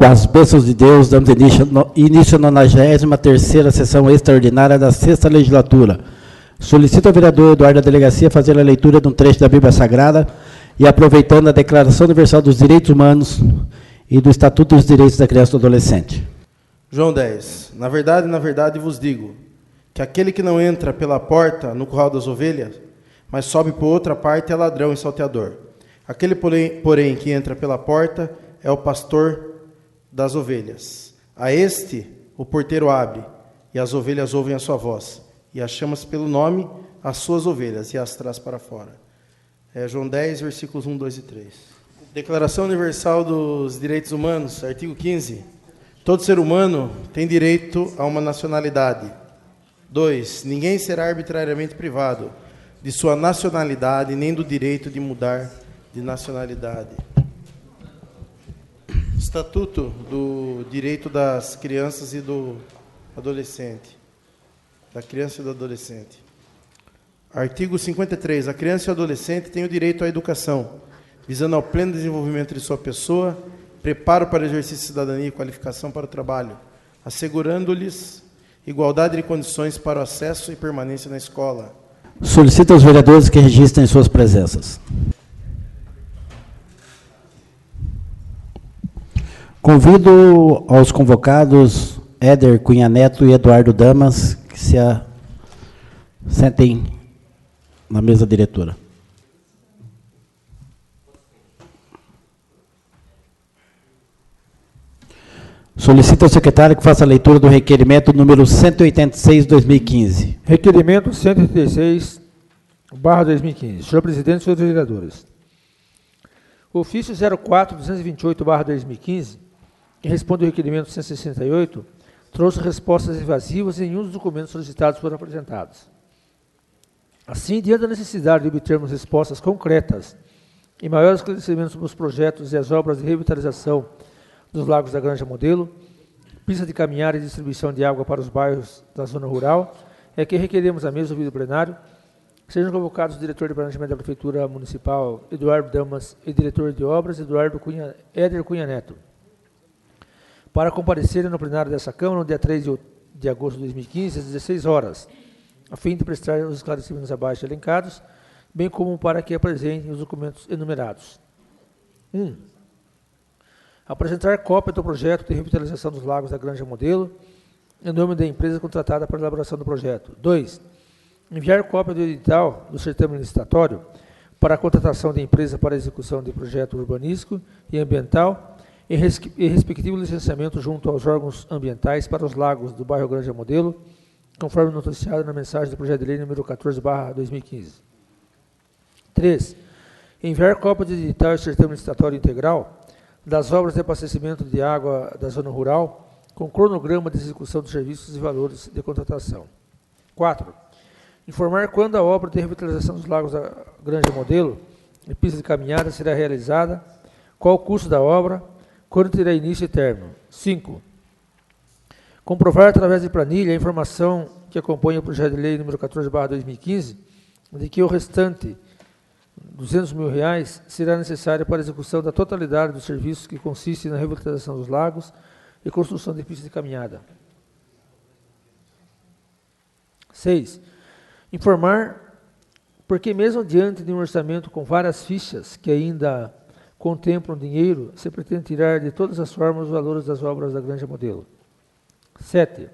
Com as bênçãos de Deus, damos início à 93ª sessão extraordinária da 6ª legislatura. Solicito ao vereador Eduardo da Delegacia fazer a leitura de um trecho da Bíblia Sagrada e, aproveitando a Declaração Universal dos Direitos Humanos e do Estatuto dos Direitos da Criança e do Adolescente. João 10. Na verdade vos digo, que aquele que não entra pela porta no curral das ovelhas, mas sobe por outra parte, é ladrão e salteador. Aquele, porém, que entra pela porta, é o pastor das ovelhas. A este o porteiro abre, e as ovelhas ouvem a sua voz, e as chama pelo nome as suas ovelhas, e as traz para fora. João 10, versículos 1, 2 e 3. Declaração Universal dos Direitos Humanos, artigo 15. Todo ser humano tem direito a uma nacionalidade. 2. Ninguém será arbitrariamente privado de sua nacionalidade, nem do direito de mudar de nacionalidade. Estatuto do Direito das Crianças e do Adolescente. Da criança e do adolescente. Artigo 53. A criança e o adolescente têm o direito à educação, visando ao pleno desenvolvimento de sua pessoa, preparo para o exercício de cidadania e qualificação para o trabalho, assegurando-lhes igualdade de condições para o acesso e permanência na escola. Solicito aos vereadores que registrem suas presenças. Convido aos convocados Éder Cunha Neto e Eduardo Damas que se sentem na mesa diretora. Solicito ao secretário que faça a leitura do requerimento número 186/2015. Requerimento 186/2015. Senhor presidente e senhores vereadores. O ofício 04-228/2015, que responde ao requerimento 168, trouxe respostas evasivas em nenhum dos documentos solicitados foram apresentados. Assim, diante da necessidade de obtermos respostas concretas e maiores esclarecimentos sobre os projetos e as obras de revitalização dos lagos da Granja Modelo, pista de caminhada e distribuição de água para os bairros da zona rural, é que requeremos à mesa do plenário sejam convocados o diretor de planejamento da Prefeitura Municipal, Eduardo Damas, e diretor de obras, Éder Cunha Neto, para comparecerem no plenário dessa Câmara no dia 3 de agosto de 2015, às 16 horas, a fim de prestar os esclarecimentos abaixo elencados, bem como para que apresentem os documentos enumerados. 1. Apresentar cópia do projeto de revitalização dos lagos da Granja Modelo, em nome da empresa contratada para a elaboração do projeto. 2. Enviar cópia do edital do certame licitatório para a contratação de empresa para a execução de projeto urbanístico e ambiental e respectivo licenciamento junto aos órgãos ambientais para os lagos do bairro Granja Modelo, conforme noticiado na mensagem do projeto de lei número 14/2015. 3. Enviar cópia do edital e certame licitatório integral das obras de abastecimento de água da zona rural, com cronograma de execução dos serviços e valores de contratação. 4. Informar quando a obra de revitalização dos lagos da Granja Modelo e pista de caminhada será realizada, qual o custo da obra, quando terá início e término. 5. Comprovar através de planilha a informação que acompanha o projeto de lei número 14/2015, de que o restante R$200 mil será necessário para a execução da totalidade dos serviços que consistem na revitalização dos lagos e construção de pistas de caminhada. 6. Informar porque mesmo diante de um orçamento com várias fichas que ainda contemplam dinheiro, se pretende tirar de todas as formas os valores das obras da Granja Modelo. 7.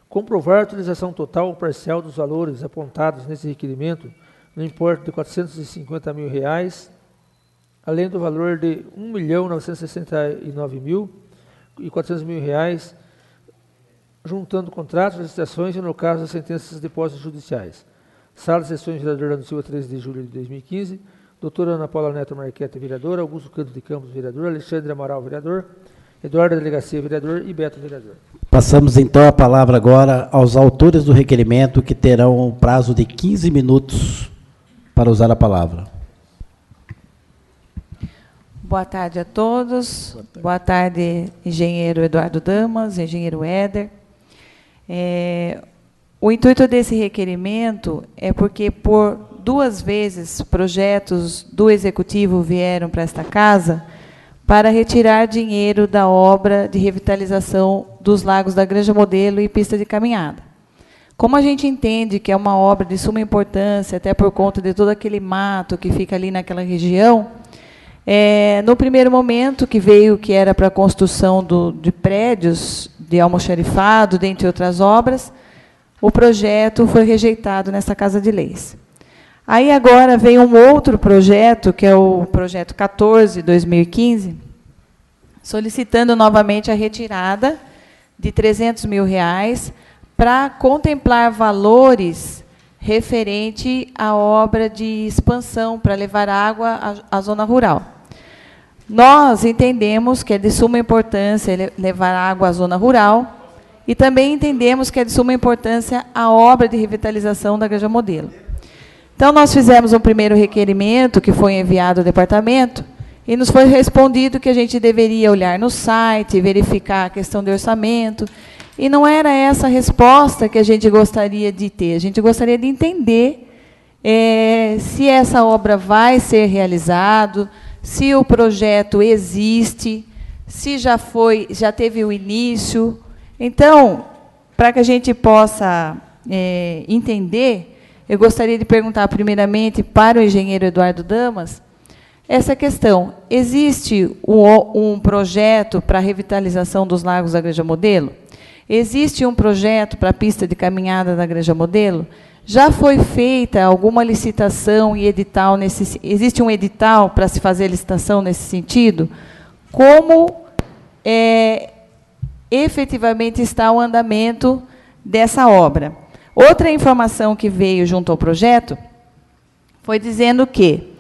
Comprovar a utilização total ou parcial dos valores apontados nesse requerimento no importe de R$450 mil, além do valor de R$1.969.400 juntando contratos, licitações e, no caso, das sentenças de depósitos judiciais. Sala de Sessões, vereador Orlando Silva, 13 de julho de 2015. Doutora Ana Paula Neto Marqueta, vereador. Augusto Canto de Campos, vereador. Alexandre Amaral, vereador. Eduardo da Delegacia, vereador. E Beto, vereador. Passamos, então, a palavra agora aos autores do requerimento, que terão um prazo de 15 minutos para usar a palavra. Boa tarde a todos. Boa tarde, engenheiro Eduardo Damas, engenheiro Éder. O intuito desse requerimento é porque, por 2 vezes, projetos do Executivo vieram para esta casa para retirar dinheiro da obra de revitalização dos lagos da Granja Modelo e pista de caminhada. Como a gente entende que é uma obra de suma importância, até por conta de todo aquele mato que fica ali naquela região, no primeiro momento que veio, que era para a construção de prédios de almoxarifado, dentre outras obras, o projeto foi rejeitado nessa Casa de Leis. Aí agora veio um outro projeto, que é o projeto 14/2015, solicitando novamente a retirada de R$300 mil para contemplar valores referente à obra de expansão para levar água à zona rural. Nós entendemos que é de suma importância levar água à zona rural e também entendemos que é de suma importância a obra de revitalização da Granja Modelo. Então, nós fizemos um primeiro requerimento, que foi enviado ao departamento, e nos foi respondido que a gente deveria olhar no site, verificar a questão de orçamento, e não era essa a resposta que a gente gostaria de ter. A gente gostaria de entender se essa obra vai ser realizada, se o projeto existe, se já teve o início. Então, para que a gente possa entender, eu gostaria de perguntar primeiramente para o engenheiro Eduardo Damas essa questão. Existe um projeto para a revitalização dos lagos da Granja Modelo? Existe um projeto para a pista de caminhada da Granja Modelo? Já foi feita alguma licitação e edital existe um edital para se fazer licitação nesse sentido? Como efetivamente está o andamento dessa obra? Outra informação que veio junto ao projeto foi dizendo que,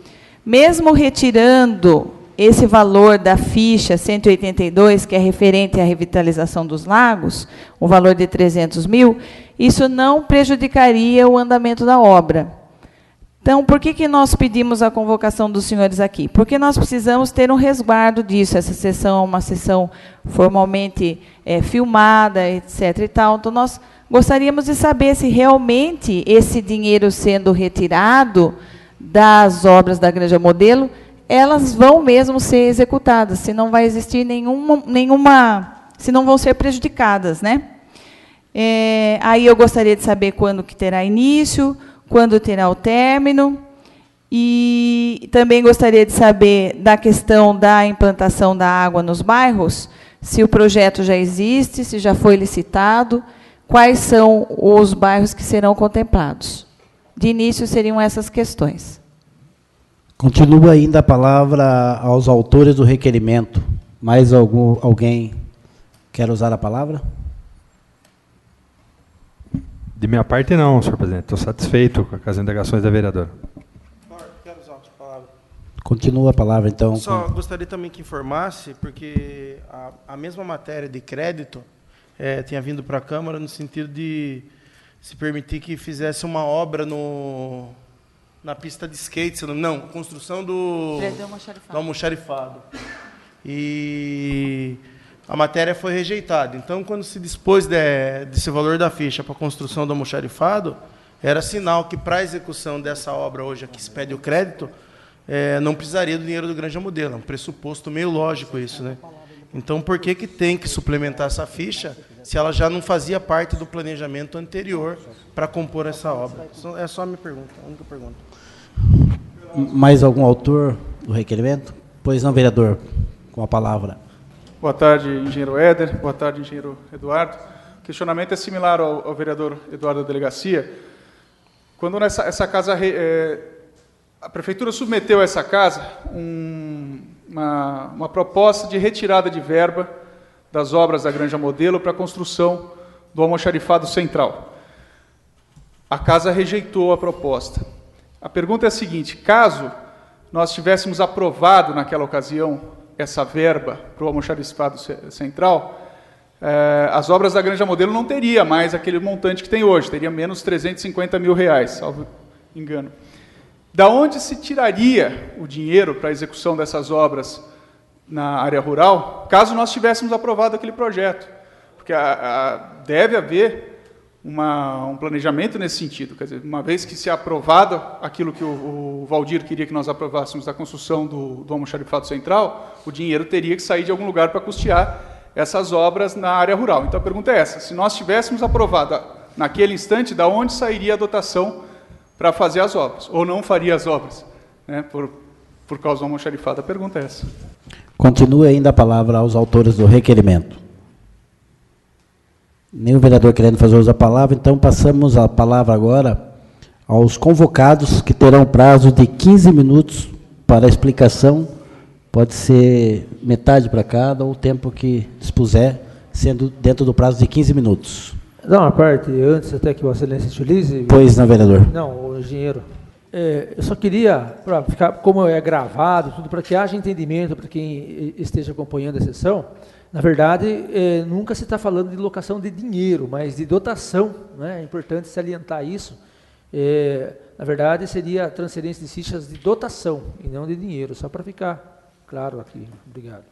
mesmo retirando esse valor da ficha 182, que é referente à revitalização dos lagos, o valor de R$300 mil, isso não prejudicaria o andamento da obra. Então, por que nós pedimos a convocação dos senhores aqui? Porque nós precisamos ter um resguardo disso. Essa sessão é uma sessão formalmente filmada, etc. e tal. Então, nós gostaríamos de saber se realmente esse dinheiro sendo retirado das obras da Granja Modelo, elas vão mesmo ser executadas, se não vai existir se não vão ser prejudicadas, né? Aí eu gostaria de saber quando que terá início, quando terá o término, e também gostaria de saber da questão da implantação da água nos bairros, se o projeto já existe, se já foi licitado, quais são os bairros que serão contemplados. De início, seriam essas questões. Continua ainda a palavra aos autores do requerimento. Mais alguém quer usar a palavra? De minha parte, não, senhor presidente. Estou satisfeito com as indagações da vereadora. Quero usar a palavra. Continua a palavra, então. Só gostaria também que informasse, porque a mesma matéria de crédito tinha vindo para a Câmara no sentido de se permitir que fizesse uma obra na pista de skate, não, construção do almoxarifado. E a matéria foi rejeitada. Então, quando se dispôs desse valor da ficha para a construção do almoxarifado, era sinal que, para a execução dessa obra hoje, que se pede o crédito, não precisaria do dinheiro do Granja Modelo. É um pressuposto meio lógico isso, né? Então, por que tem que suplementar essa ficha se ela já não fazia parte do planejamento anterior para compor essa obra? É só a minha pergunta, a única pergunta. Mais algum autor do requerimento? Pois não, vereador, com a palavra. Boa tarde, engenheiro Éder. Boa tarde, engenheiro Eduardo. O questionamento é similar ao vereador Eduardo da Delegacia. Quando essa casa, a prefeitura submeteu a essa casa uma proposta de retirada de verba das obras da Granja Modelo para a construção do almoxarifado central. A casa rejeitou a proposta. A pergunta é a seguinte: caso nós tivéssemos aprovado naquela ocasião essa verba para o almoxarifado central, as obras da Granja Modelo não teria mais aquele montante que tem hoje, teria menos R$350 mil, salvo engano. Da onde se tiraria o dinheiro para a execução dessas obras na área rural, caso nós tivéssemos aprovado aquele projeto? Porque deve haver um planejamento nesse sentido. Quer dizer, uma vez que se aprovado aquilo que o Valdir queria que nós aprovássemos da construção do almoxarifado central, o dinheiro teria que sair de algum lugar para custear essas obras na área rural. Então a pergunta é essa: se nós tivéssemos aprovado naquele instante, da onde sairia a dotação para fazer as obras? Ou não faria as obras, né, por causa do almoxarifado? A pergunta é essa. Continue ainda a palavra aos autores do requerimento. Nenhum vereador querendo fazer uso da palavra, então passamos a palavra agora aos convocados, que terão prazo de 15 minutos para a explicação. Pode ser metade para cada, ou o tempo que dispuser, sendo dentro do prazo de 15 minutos. Dá uma parte, antes até que Vossa Excelência utilize. Pois não, vereador. Não, o engenheiro. Eu só queria, para ficar, como é gravado, tudo, para que haja entendimento para quem esteja acompanhando a sessão. Na verdade, nunca se está falando de locação de dinheiro, mas de dotação, né? É importante salientar isso. Na verdade, seria transferência de fichas de dotação e não de dinheiro, só para ficar claro aqui. Obrigado.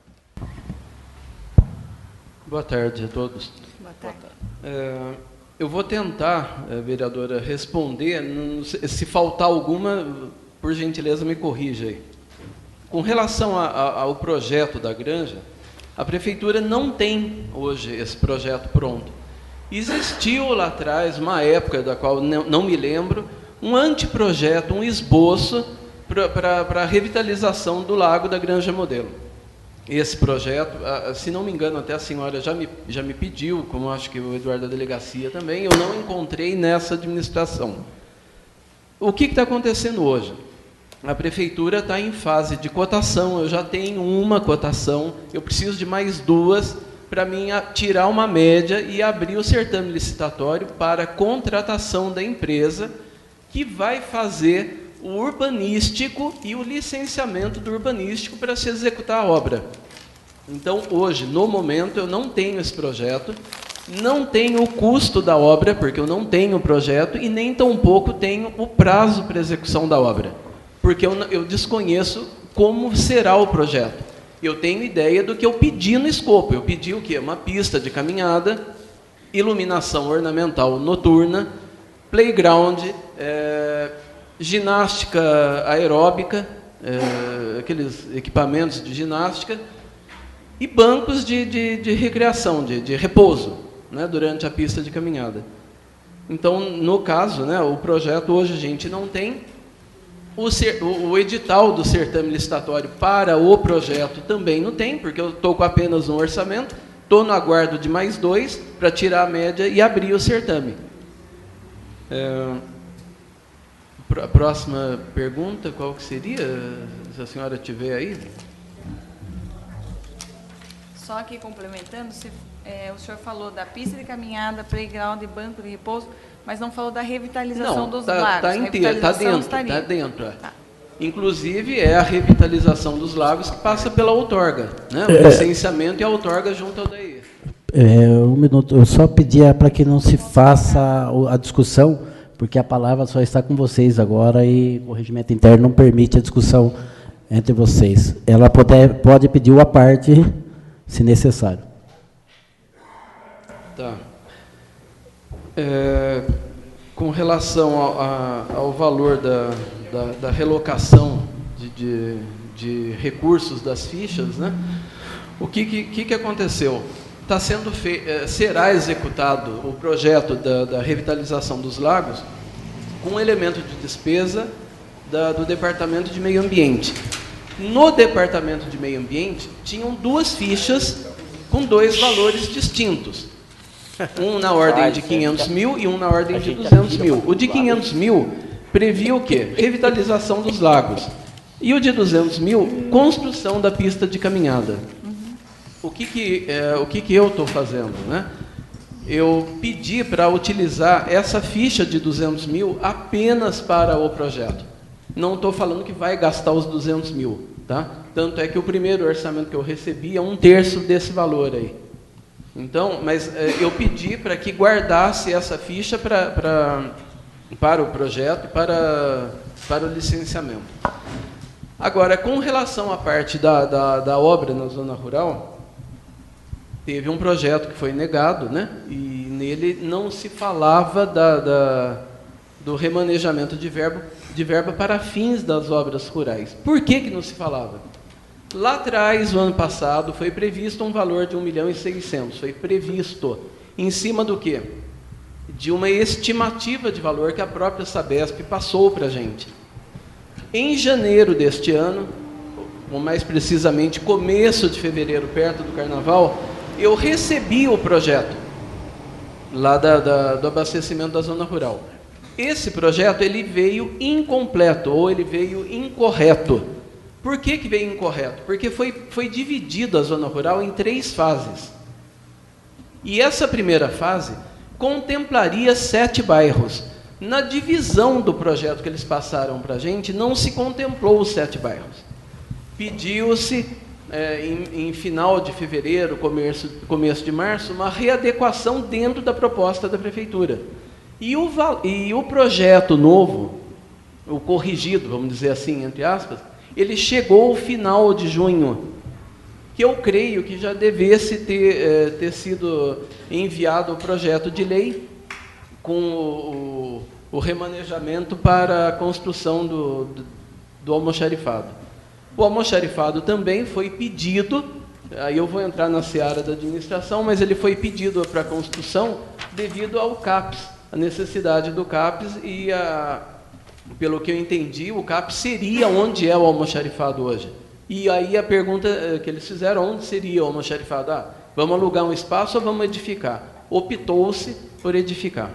Boa tarde a todos. Boa tarde. Eu vou tentar, vereadora, responder. Se faltar alguma, por gentileza, me corrija aí. Com relação ao projeto da granja, a prefeitura não tem hoje esse projeto pronto. Existiu lá atrás, uma época da qual não me lembro, um anteprojeto, um esboço para a revitalização do lago da Granja Modelo. Esse projeto, se não me engano, até a senhora já me pediu, como acho que o Eduardo da Delegacia também, eu não encontrei nessa administração. O que está acontecendo hoje? A prefeitura está em fase de cotação, eu já tenho uma cotação, eu preciso de mais duas para mim tirar uma média e abrir o certame licitatório para contratação da empresa que vai fazer o urbanístico e o licenciamento do urbanístico para se executar a obra. Então, hoje, no momento, eu não tenho esse projeto, não tenho o custo da obra, porque eu não tenho o projeto, e nem tampouco tenho o prazo para execução da obra, porque eu desconheço como será o projeto. Eu tenho ideia do que eu pedi no escopo. Eu pedi o quê? Uma pista de caminhada, iluminação ornamental noturna, playground, ginástica aeróbica, aqueles equipamentos de ginástica, e bancos de recreação, de repouso, né, durante a pista de caminhada. Então, no caso, né, o projeto hoje a gente não tem. O edital do certame licitatório para o projeto também não tem, porque eu estou com apenas um orçamento, estou no aguardo de mais dois para tirar a média e abrir o certame. A próxima pergunta, qual que seria, se a senhora tiver aí? Só aqui complementando, o senhor falou da pista de caminhada, playground e banco de repouso, mas não falou da revitalização dos lagos. Está inteiro, está dentro. Tá. Inclusive, é a revitalização dos lagos que passa pela outorga, né? O licenciamento e a outorga junto ao DAE. Um minuto, eu só pedia para que não se faça a discussão, porque a palavra só está com vocês agora e o regimento interno não permite a discussão entre vocês. Ela pode pedir uma parte, se necessário. Tá. Com relação ao valor da relocação de recursos das fichas, né? O que aconteceu? Será executado o projeto da revitalização dos lagos com um elemento de despesa do Departamento de Meio Ambiente. No Departamento de Meio Ambiente, tinham duas fichas com dois valores distintos. Um na ordem de 500 mil e um na ordem de 200 mil. O de 500 mil previa o quê? Revitalização dos lagos. E o de 200 mil, construção da pista de caminhada. O que eu estou fazendo, né? Eu pedi para utilizar essa ficha de 200 mil apenas para o projeto. Não estou falando que vai gastar os 200 mil, tá? Tanto é que o primeiro orçamento que eu recebi é 1/3 desse valor aí. Então, mas eu pedi para que guardasse essa ficha para o projeto e para o licenciamento. Agora, com relação à parte da obra na zona rural, teve um projeto que foi negado, né? E nele não se falava do remanejamento de verba para fins das obras rurais. Por que não se falava? Lá atrás, no ano passado, foi previsto um valor de 1.600.000. Foi previsto. Em cima do quê? De uma estimativa de valor que a própria Sabesp passou para a gente. Em janeiro deste ano, ou mais precisamente começo de fevereiro, perto do Carnaval, eu recebi o projeto lá do abastecimento da zona rural. Esse projeto ele veio incompleto, ou ele veio incorreto. Por que veio incorreto? Porque foi dividido a zona rural em 3 fases. E essa primeira fase contemplaria 7 bairros. Na divisão do projeto que eles passaram para a gente, não se contemplou os 7 bairros. Pediu-se, em final de fevereiro, começo de março, uma readequação dentro da proposta da Prefeitura. E o projeto novo, o corrigido, vamos dizer assim, entre aspas, ele chegou ao final de junho, que eu creio que já devesse ter sido enviado o projeto de lei com o remanejamento para a construção do almoxarifado. O almoxarifado também foi pedido, aí eu vou entrar na seara da administração, mas ele foi pedido para a construção devido ao CAPES, a necessidade do CAPES e, pelo que eu entendi, o CAPES seria onde é o almoxarifado hoje. E aí a pergunta que eles fizeram, onde seria o almoxarifado? Vamos alugar um espaço ou vamos edificar? Optou-se por edificar.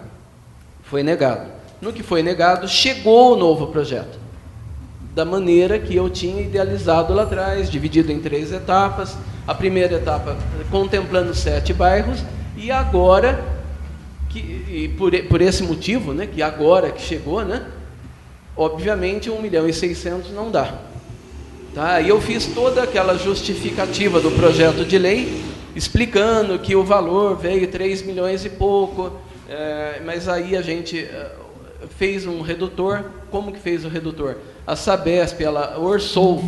Foi negado. No que foi negado, chegou o novo projeto, da maneira que eu tinha idealizado lá atrás, dividido em 3 etapas. A primeira etapa contemplando 7 bairros, e agora, por esse motivo, né, que agora que chegou, né, obviamente 1.600.000 não dá. Tá? E eu fiz toda aquela justificativa do projeto de lei, explicando que o valor veio 3 milhões e pouco, mas aí a gente fez um redutor. Como que fez o redutor? A Sabesp, ela orçou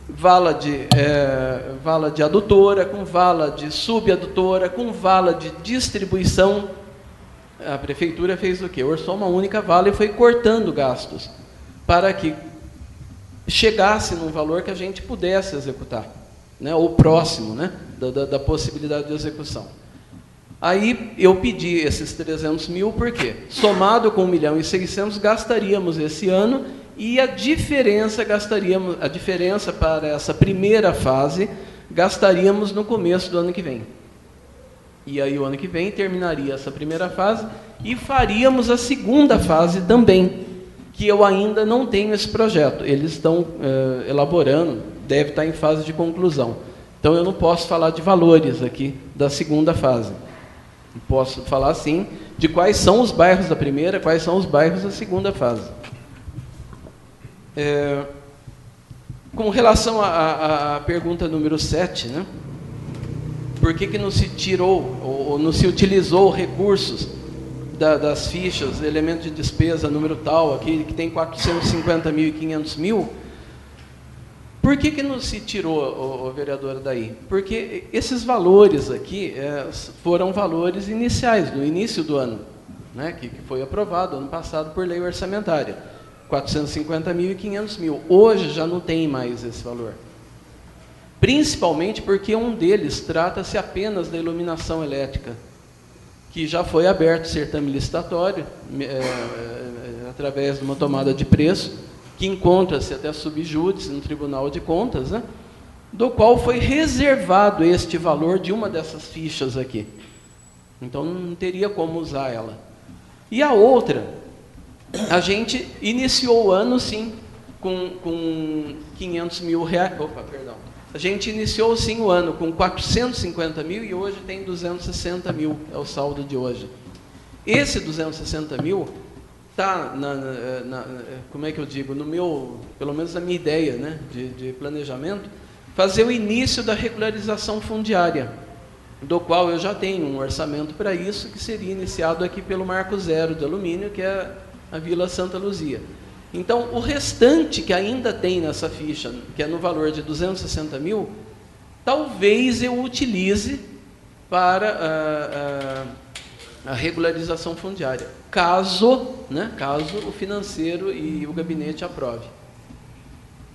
vala de adutora, com vala de subadutora, com vala de distribuição. A Prefeitura fez o quê? Orçou uma única vala e foi cortando gastos, para que chegasse num valor que a gente pudesse executar, né, ou próximo, né, da possibilidade de execução. Aí eu pedi esses 300.000, por quê? Somado com 1.600.000, gastaríamos esse ano, e a diferença para essa primeira fase, gastaríamos no começo do ano que vem. E aí o ano que vem terminaria essa primeira fase e faríamos a segunda fase também, que eu ainda não tenho esse projeto. Eles estão elaborando, deve estar em fase de conclusão. Então eu não posso falar de valores aqui da segunda fase. Posso falar, sim, de quais são os bairros da primeira, quais são os bairros da segunda fase. Com relação à pergunta número 7, né? Por que não se tirou ou não se utilizou recursos das fichas, elemento de despesa, número tal, aqui que tem 450.000 e 500.000? Por que não se tirou, vereadora, daí? Porque esses valores aqui foram valores iniciais, no início do ano, né, que foi aprovado ano passado por lei orçamentária. 450.000 e 500.000. Hoje já não tem mais esse valor. Principalmente porque um deles trata-se apenas da iluminação elétrica, que já foi aberto certame licitatório, através de uma tomada de preço, que encontra-se até subjúdice no Tribunal de Contas, né, do qual foi reservado este valor de uma dessas fichas aqui. Então não teria como usar ela. E a outra, a gente iniciou o ano, sim, com 500.000 reais. Opa, perdão. A gente iniciou, sim, o ano com 450.000 e hoje tem 260.000, é o saldo de hoje. Esse 260.000 está, como é que eu digo, no meu, pelo menos na minha ideia, né, de planejamento, fazer o início da regularização fundiária, do qual eu já tenho um orçamento para isso, que seria iniciado aqui pelo Marco Zero de Alumínio, que é a Vila Santa Luzia. Então, o restante que ainda tem nessa ficha, que é no valor de 260.000, talvez eu utilize para a regularização fundiária, caso o financeiro e o gabinete aprove.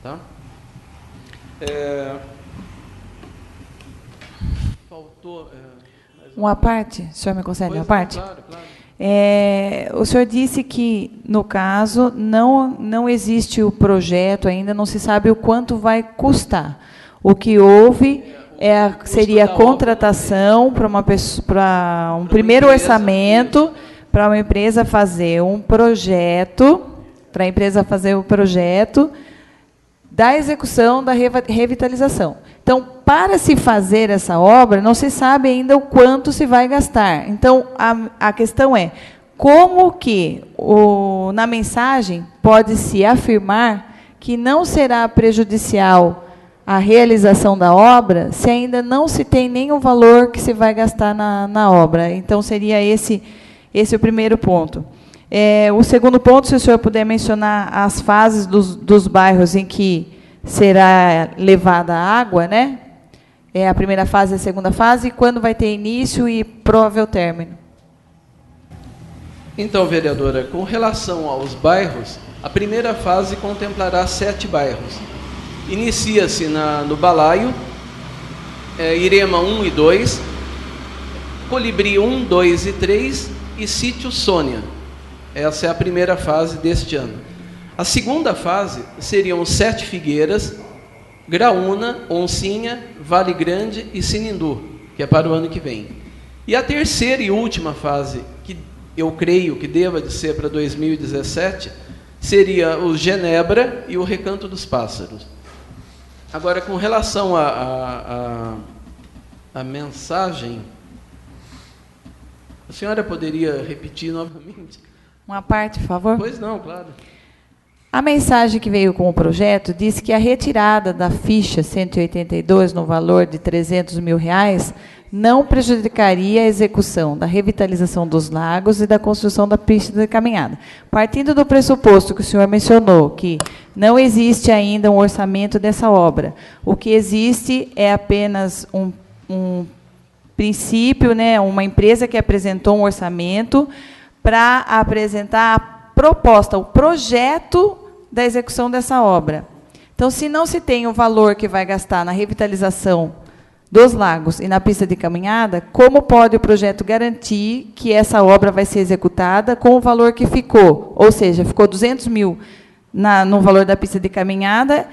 Tá? Faltou... Uma parte? O senhor me concede uma parte? Claro, claro. O senhor disse que, no caso, não existe o projeto ainda, não se sabe o quanto vai custar. O que houve seria a contratação para um primeiro orçamento, para uma empresa fazer um projeto, da execução da revitalização. Então, para se fazer essa obra, não se sabe ainda o quanto se vai gastar. Então, a questão é, como que, na mensagem, pode-se afirmar que não será prejudicial a realização da obra, se ainda não se tem nem o valor que se vai gastar na obra? Então, seria esse o primeiro ponto. O segundo ponto, se o senhor puder mencionar as fases dos bairros em que será levada a água, né? A primeira fase e a segunda fase, quando vai ter início e provável término. Então, vereadora, com relação aos bairros, a primeira fase contemplará 7 bairros. Inicia-se no Balaio, Irema 1 e 2, Colibri 1, 2 e 3 e Sítio Sônia. Essa é a primeira fase deste ano. A segunda fase seriam 7 Figueiras, Graúna, Oncinha, Vale Grande e Sinindu, que é para o ano que vem. E a terceira e última fase, que eu creio que deva de ser para 2017, seria o Genebra e o Recanto dos Pássaros. Agora, com relação à mensagem, a senhora poderia repetir novamente? Uma parte, por favor? Pois não, claro. A mensagem que veio com o projeto diz que a retirada da ficha 182 no valor de R$300 mil não prejudicaria a execução da revitalização dos lagos e da construção da pista de caminhada. Partindo do pressuposto que o senhor mencionou, que não existe ainda um orçamento dessa obra, o que existe é apenas um princípio, né, uma empresa que apresentou um orçamento para apresentar a proposta, o projeto da execução dessa obra. Então, se não se tem o valor que vai gastar na revitalização dos lagos e na pista de caminhada, como pode o projeto garantir que essa obra vai ser executada com o valor que ficou? Ou seja, ficou R$200 mil no valor da pista de caminhada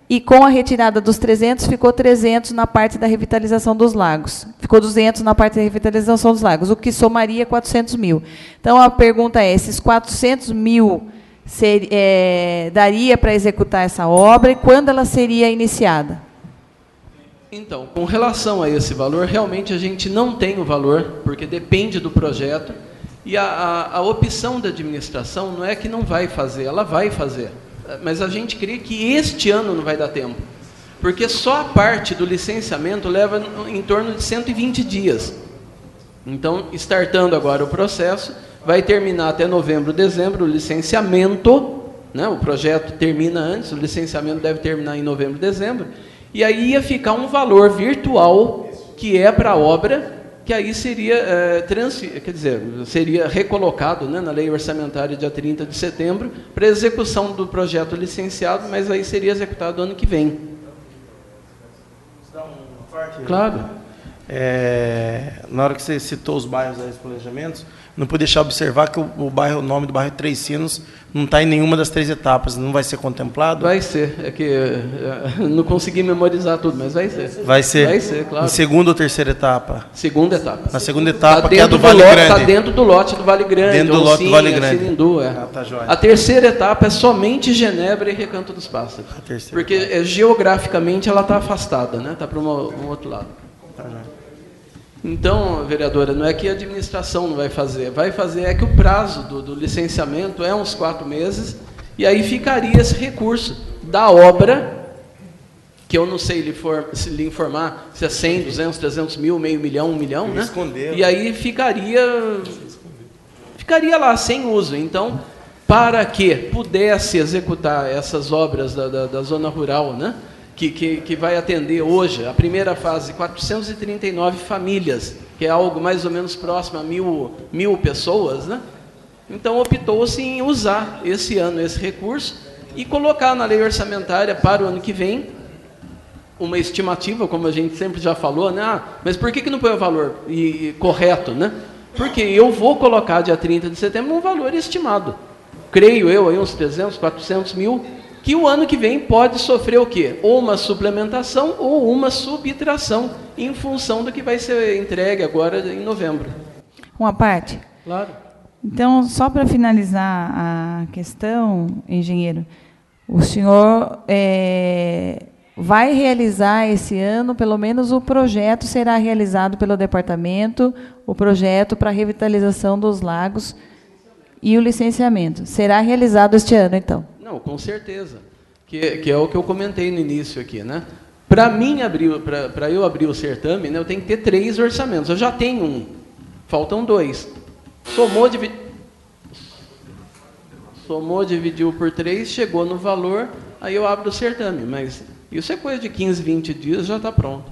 e com a retirada dos 300, ficou 300 na parte da revitalização dos lagos. Ficou 200 na parte da revitalização dos lagos, o que somaria 400 mil. Então, a pergunta é, esses 400 mil daria para executar essa obra e quando ela seria iniciada? Então, com relação a esse valor, realmente a gente não tem o valor, porque depende do projeto, e a opção da administração não é que não vai fazer, ela vai fazer. Mas a gente crê que este ano não vai dar tempo, porque só a parte do licenciamento leva em torno de 120 dias. Então, startando agora o processo, vai terminar até novembro, dezembro, o licenciamento, né? O projeto termina antes, o licenciamento deve terminar em novembro, dezembro, e aí ia ficar um valor virtual, que é para a obra, que aí seria, seria recolocado, né, na lei orçamentária dia 30 de setembro, para execução do projeto licenciado, mas aí seria executado ano que vem. Claro. Na hora que você citou os bairros dos planejamentos, não pude deixar de observar que o nome do bairro Três Sinos não está em nenhuma das 3 etapas, não vai ser contemplado? Vai ser, é que não consegui memorizar tudo, mas vai ser. Vai ser? Vai ser, claro. Em segunda ou terceira etapa? Segunda etapa. Na segunda etapa, tá que é a do Vale Grande. Está dentro do lote do Vale Grande. Dentro do lote do Vale Grande. Sinindu, tá jóia. A terceira etapa é somente Genebra e Recanto dos Pássaros. Porque geograficamente ela está afastada, né? Está para um outro lado. Tá jóia. Então, vereadora, não é que a administração não vai fazer é que o prazo do licenciamento é uns 4 meses, e aí ficaria esse recurso da obra, que eu não sei lhe informar se é 100, 200, 300 mil, meio milhão, 1 milhão, né? E aí ficaria lá, sem uso. Então, para que pudesse executar essas obras da zona rural, né? que vai atender hoje, a primeira fase, 439 famílias, que é algo mais ou menos próximo a mil pessoas, né? Então, optou-se em usar esse ano esse recurso e colocar na lei orçamentária para o ano que vem uma estimativa, como a gente sempre já falou, né? Mas por que não põe o valor correto, né? Porque eu vou colocar dia 30 de setembro um valor estimado. Creio eu, aí uns 300, 400 mil, que o ano que vem pode sofrer o quê? Ou uma suplementação ou uma subtração, em função do que vai ser entregue agora em novembro. Uma parte? Claro. Então, só para finalizar a questão, engenheiro, o senhor vai realizar esse ano, pelo menos o projeto será realizado pelo departamento, o projeto para a revitalização dos lagos e o licenciamento. Será realizado este ano, então? Não, com certeza. Que é o que eu comentei no início aqui, né? Para eu abrir o certame, né, eu tenho que ter 3 orçamentos. Eu já tenho um, faltam 2. Somou, dividiu por 3, chegou no valor, aí eu abro o certame. Mas isso é coisa de 15, 20 dias, já está pronto.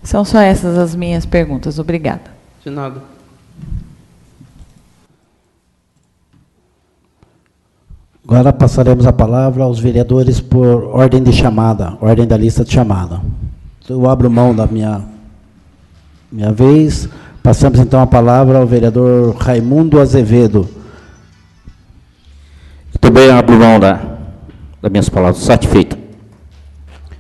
São só essas as minhas perguntas. Obrigada. De nada. Agora passaremos a palavra aos vereadores por ordem de chamada, ordem da lista de chamada. Eu abro mão da minha vez. Passamos, então, a palavra ao vereador Raimundo Azevedo. Muito bem, abro mão das minhas palavras. Satisfeito.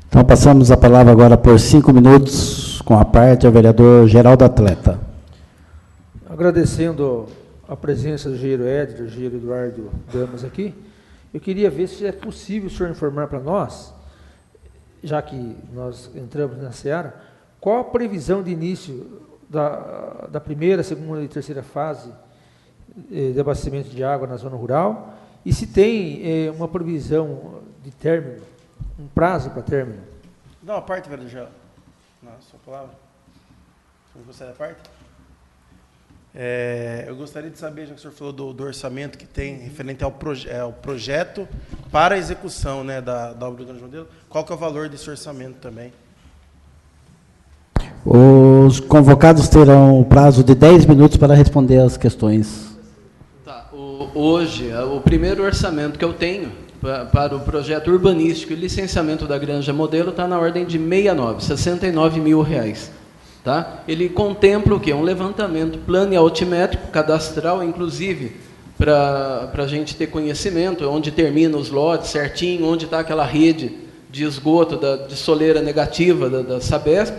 Então, passamos a palavra agora por 5 minutos, com a parte ao vereador Geraldo Atleta. Agradecendo a presença do engenheiro Éder, do engenheiro Eduardo Damas aqui, eu queria ver se é possível o senhor informar para nós, já que nós entramos na seara, qual a previsão de início da primeira, segunda e terceira fase de abastecimento de água na zona rural, e se tem uma previsão de término, um prazo para término. Dá uma parte, vereador Geraldo. Na sua palavra. Você da parte? Eu gostaria de saber, já que o senhor falou do orçamento que tem referente ao projeto para a execução, né, da obra do Grande Modelo, qual que é o valor desse orçamento também? Os convocados terão o prazo de 10 minutos para responder as questões. Tá. Hoje, o primeiro orçamento que eu tenho para o projeto urbanístico e licenciamento da Granja Modelo está na ordem de 69 mil reais. Tá? Ele contempla o quê? Um levantamento plano e altimétrico, cadastral, inclusive, para a gente ter conhecimento, onde termina os lotes certinho, onde está aquela rede de esgoto, de soleira negativa da Sabesp.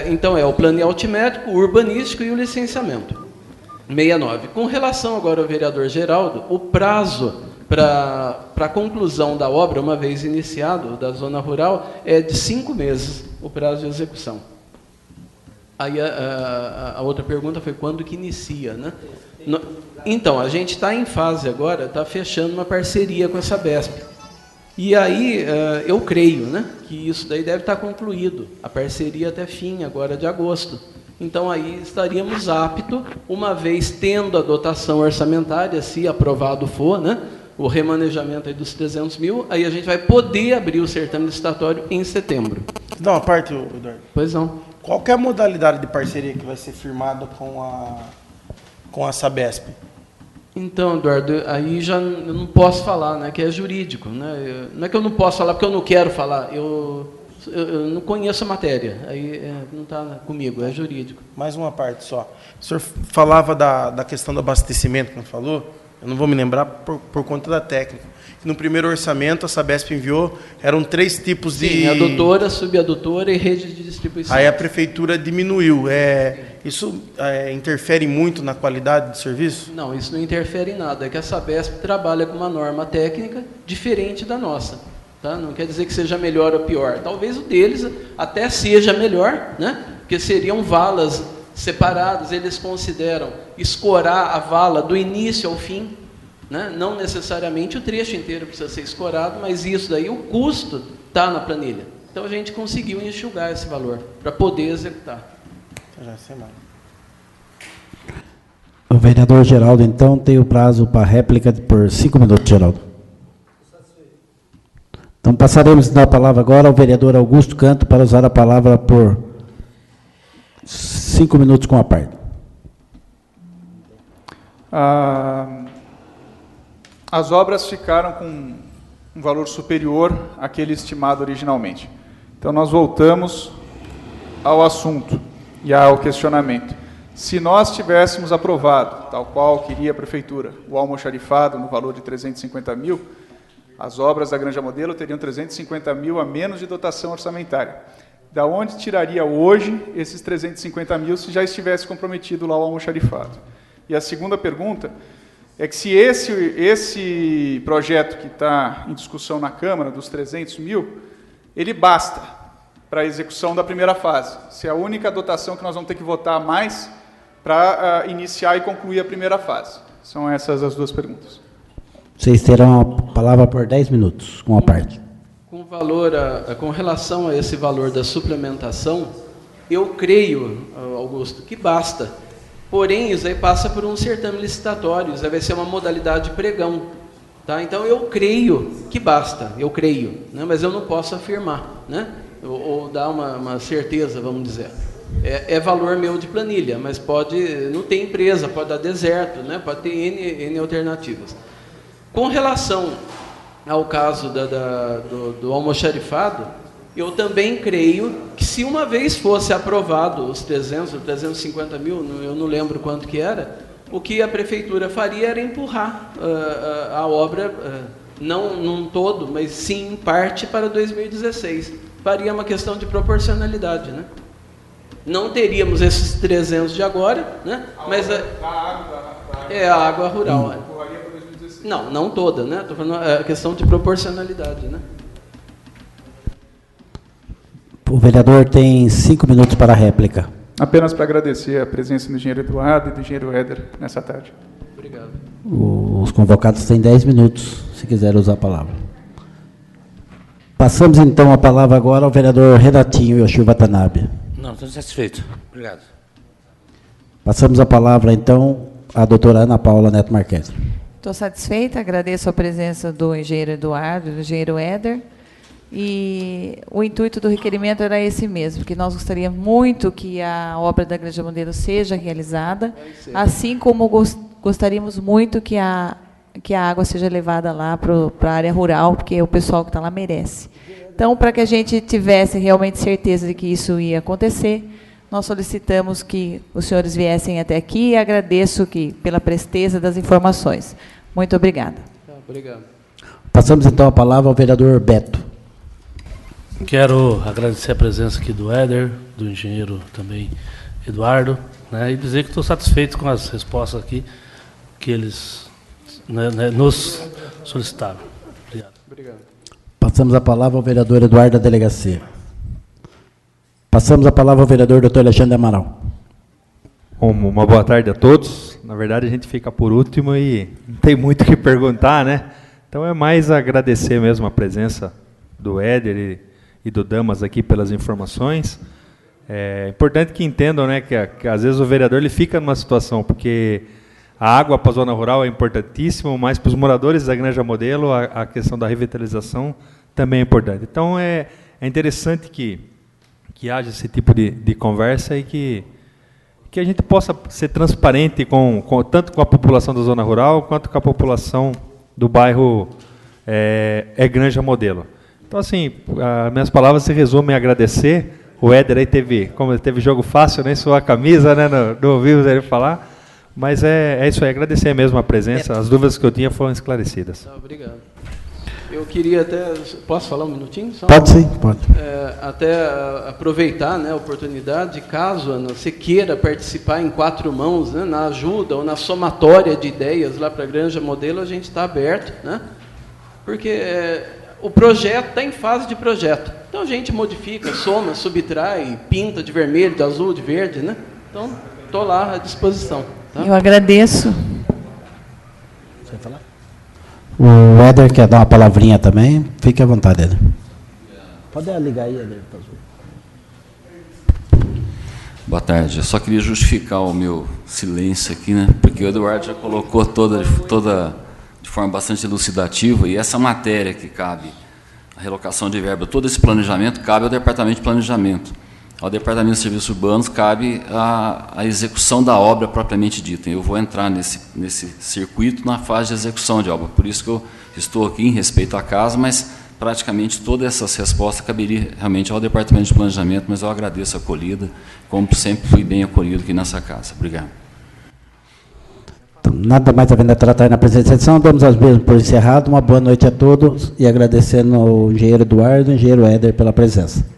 Então, é o plano e altimétrico, o urbanístico e o licenciamento. 69. Com relação agora ao vereador Geraldo, o prazo para a conclusão da obra, uma vez iniciado, da zona rural, é de 5 meses, o prazo de execução. Aí a outra pergunta foi quando que inicia, né? Então, a gente está em fase agora, está fechando uma parceria com a Sabesp. E aí, eu creio, né, que isso daí deve estar concluído, a parceria até fim, agora de agosto. Então, aí estaríamos aptos, uma vez tendo a dotação orçamentária, se aprovado for, né, o remanejamento aí dos 300 mil, aí a gente vai poder abrir o certame licitatório em setembro. Dá uma parte, Eduardo. Pois não. Qual que é a modalidade de parceria que vai ser firmada com a Sabesp? Então, Eduardo, aí já eu não posso falar, né, que é jurídico, né? Não é que eu não posso falar porque eu não quero falar, eu não conheço a matéria, aí não está comigo, é jurídico. Mais uma parte só. O senhor falava da questão do abastecimento, como falou, eu não vou me lembrar por conta da técnica. No primeiro orçamento, a Sabesp enviou, eram 3 tipos de... Sim, adutora, subadutora e rede de distribuição. Aí a prefeitura diminuiu. Isso interfere muito na qualidade do serviço? Não, isso não interfere em nada. É que a Sabesp trabalha com uma norma técnica diferente da nossa. Tá? Não quer dizer que seja melhor ou pior. Talvez o deles até seja melhor, né? Porque seriam valas separadas. Eles consideram escorar a vala do início ao fim. Né? Não necessariamente o trecho inteiro precisa ser escorado, mas isso daí, o custo está na planilha. Então a gente conseguiu enxugar esse valor para poder executar. O vereador Geraldo, então, tem o prazo para réplica por 5 minutos, Geraldo. Então, passaremos a palavra agora ao vereador Augusto Canto para usar a palavra por 5 minutos com a parte. As obras ficaram com um valor superior àquele estimado originalmente. Então, nós voltamos ao assunto e ao questionamento. Se nós tivéssemos aprovado, tal qual queria a Prefeitura, o almoxarifado no valor de 350 mil, as obras da Granja Modelo teriam 350 mil a menos de dotação orçamentária. Da onde tiraria hoje esses 350 mil se já estivesse comprometido lá o almoxarifado? E a segunda pergunta é que se esse projeto que está em discussão na Câmara, dos 300 mil, ele basta para a execução da primeira fase. Se é a única dotação que nós vamos ter que votar a mais para iniciar e concluir a primeira fase. São essas as duas perguntas. Vocês terão a palavra por 10 minutos com a parte. Com relação a esse valor da suplementação, eu creio, Augusto, que basta. Porém, isso aí passa por um certame licitatório, isso aí vai ser uma modalidade de pregão. Tá? Então, eu creio que basta, eu creio, né? Mas eu não posso afirmar, né? Ou dar uma certeza, vamos dizer. É valor meu de planilha, mas não tem empresa, pode dar deserto, né? Pode ter N alternativas. Com relação ao caso do almoxarifado, eu também creio que se uma vez fosse aprovado os 300 ou 350 mil, eu não lembro quanto que era, o que a Prefeitura faria era empurrar a obra, não num todo, mas sim em parte para 2016. Faria uma questão de proporcionalidade, né? Não teríamos esses 300 de agora, né? Mas a água rural. Não toda, né? Estou falando a questão de proporcionalidade, né? O vereador tem 5 minutos para a réplica. Apenas para agradecer a presença do engenheiro Eduardo e do engenheiro Éder nessa tarde. Obrigado. Os convocados têm 10 minutos, se quiser usar a palavra. Passamos, então, a palavra agora ao vereador Renatinho Yoshio Watanabe. Não, estou satisfeito. Obrigado. Passamos a palavra, então, à doutora Ana Paula Neto Marques. Estou satisfeita, agradeço a presença do engenheiro Eduardo e do engenheiro Éder. E o intuito do requerimento era esse mesmo, porque nós gostaríamos muito que a obra da Granja Modelo seja realizada, assim como gostaríamos muito que a água seja levada lá para a área rural, porque o pessoal que está lá merece. Então, para que a gente tivesse realmente certeza de que isso ia acontecer, nós solicitamos que os senhores viessem até aqui e agradeço pela presteza das informações. Muito obrigada. Obrigado. Passamos, então, a palavra ao vereador Beto. Quero agradecer a presença aqui do Éder, do engenheiro também Eduardo, né, e dizer que estou satisfeito com as respostas aqui que eles nos solicitaram. Obrigado. Passamos a palavra ao vereador Eduardo da Delegacia. Passamos a palavra ao vereador Dr. Alexandre Amaral. Uma boa tarde a todos. Na verdade, a gente fica por último e não tem muito o que perguntar, né? Então, é mais agradecer mesmo a presença do Éder e do Damas aqui pelas informações. É importante que entendam, né, que às vezes o vereador ele fica numa situação, porque a água para a zona rural é importantíssimo, mas para os moradores da Granja Modelo, a questão da revitalização também é importante. Então, é interessante que haja esse tipo de conversa e que a gente possa ser transparente tanto com a população da zona rural, quanto com a população do bairro Granja Modelo. Então, assim, as minhas palavras se resumem a agradecer. O Éder aí como teve jogo fácil, nem suou a camisa, né, não ouvimos ele falar, mas é isso aí, agradecer mesmo a presença, as dúvidas que eu tinha foram esclarecidas. Obrigado. Eu queria até, posso falar um minutinho? Só? Pode sim, pode. Até aproveitar, né, a oportunidade, caso você queira participar em 4 mãos, né, na ajuda ou na somatória de ideias lá para a Granja Modelo, a gente está aberto, né, porque o projeto está em fase de projeto. Então a gente modifica, soma, subtrai, pinta de vermelho, de azul, de verde, né? Então, estou lá à disposição. Tá? Eu agradeço. Você vai falar? O Éder quer dar uma palavrinha também. Fique à vontade, Éder. Pode ligar aí, Éder. Boa tarde. Eu só queria justificar o meu silêncio aqui, né? Porque o Eduardo já colocou toda de forma bastante elucidativa, e essa matéria que cabe a relocação de verba, todo esse planejamento cabe ao Departamento de Planejamento. Ao Departamento de Serviços Urbanos cabe a execução da obra propriamente dita. Eu vou entrar nesse circuito na fase de execução de obra. Por isso que eu estou aqui em respeito à casa, mas praticamente todas essas respostas caberiam realmente ao Departamento de Planejamento, mas eu agradeço a acolhida, como sempre fui bem acolhido aqui nessa casa. Obrigado. Então, nada mais havendo a tratar na presente sessão, damos as mesmas por encerrado. Uma boa noite a todos e agradecendo ao engenheiro Eduardo e ao engenheiro Éder pela presença.